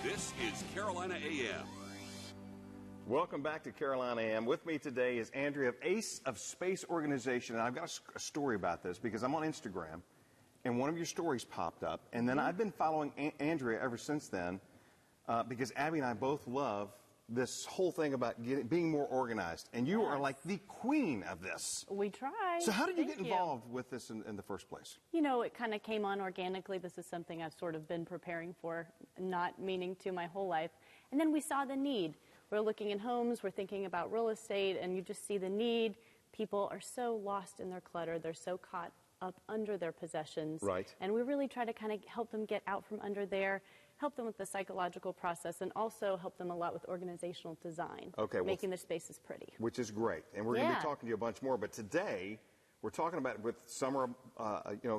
This is Carolina AM. Welcome back to Carolina AM. With me today is Andrea of Ace of Space Organization. And I've got a story about this because I'm on Instagram and one of your stories popped up. And then I've been following Andrea ever since then because Abby and I both love this whole thing about being more organized. And you are like the queen of this. We try. So how did you get involved with this in the first place? You know, it kind of came on organically. This is something I've sort of been preparing for, not meaning to my whole life. And then we saw the need. We're looking at homes, we're thinking about real estate, and you just see the need. People are so lost in their clutter. They're so caught up under their possessions. Right. And we really try to kind of help them get out from under there, help them with the psychological process, and also help them a lot with organizational design. Okay. Making their spaces pretty. Which is great. And we're going to be talking to you a bunch more. But today, we're talking about with summer,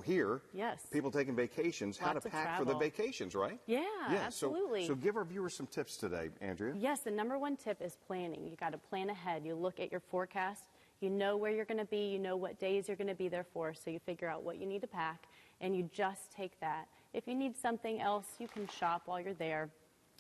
here. Yes. People taking vacations, how Lots to of pack for the travel. vacations, right? Yeah, absolutely. So give our viewers some tips today, Andrea. Yes, the number one tip is planning. You got to plan ahead. You look at your forecast. You know where you're going to be. You know what days you're going to be there for. So you figure out what you need to pack, and you just take that. If you need something else, you can shop while you're there.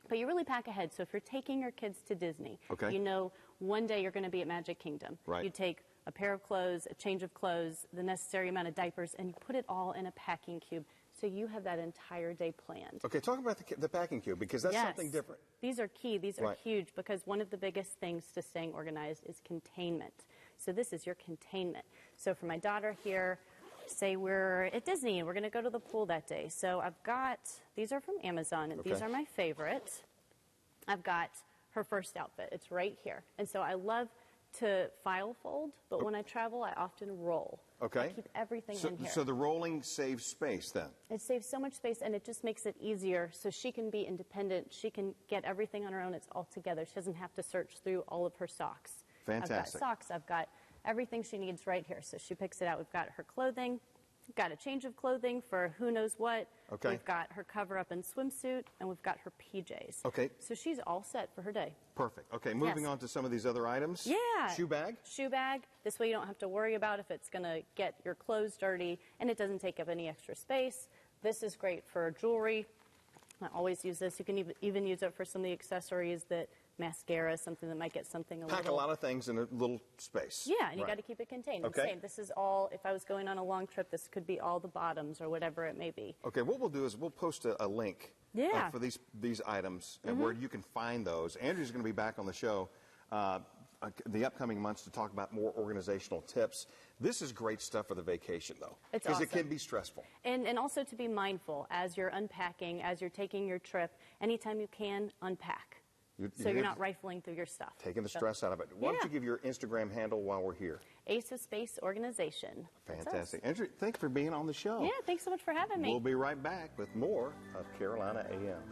But you really pack ahead. So if you're taking your kids to Disney, you know one day you're going to be at Magic Kingdom. Right. You take a pair of clothes, a change of clothes, the necessary amount of diapers, and you put it all in a packing cube. So you have that entire day planned. Okay, talk about the packing cube, because that's something different. These are key. These are huge, because one of the biggest things to staying organized is containment. So this is your containment. So for my daughter here, say we're at Disney and we're going to go to the pool that day. So I've got, these are from Amazon, and these are my favorite. I've got her first outfit. It's right here. And so I love to file fold, but when I travel, I often roll. Okay. I keep everything in here. So the rolling saves space then? It saves so much space, and it just makes it easier so she can be independent. She can get everything on her own. It's all together. She doesn't have to search through all of her socks. Fantastic. I've got socks. I've got everything she needs right here. So she picks it out. We've got her clothing. We've got a change of clothing for who knows what. Okay. We've got her cover-up and swimsuit, and we've got her PJs. Okay. So she's all set for her day. Perfect. Okay, moving on to some of these other items. Yeah. Shoe bag? Shoe bag. This way you don't have to worry about if it's going to get your clothes dirty, and it doesn't take up any extra space. This is great for jewelry. I always use this. You can even use it for some of the accessories, that mascara, something that might get something Pack a lot of things in a little space. Yeah, and you got to keep it contained. Okay. Same. This is all, if I was going on a long trip, this could be all the bottoms or whatever it may be. Okay, what we'll do is we'll post a link for these items and where you can find those. Andrew's going to be back on the show the upcoming months to talk about more organizational tips. This is great stuff for the vacation, though. It's awesome. Because it can be stressful. And also to be mindful as you're unpacking, as you're taking your trip, anytime you can, unpack. So you're not rifling through your stuff. Taking the stress out of it. Why don't you give your Instagram handle while we're here? Ace of Space Organization. Fantastic. Andrew, thanks for being on the show. Yeah, thanks so much for having me. We'll be right back with more of Carolina AM.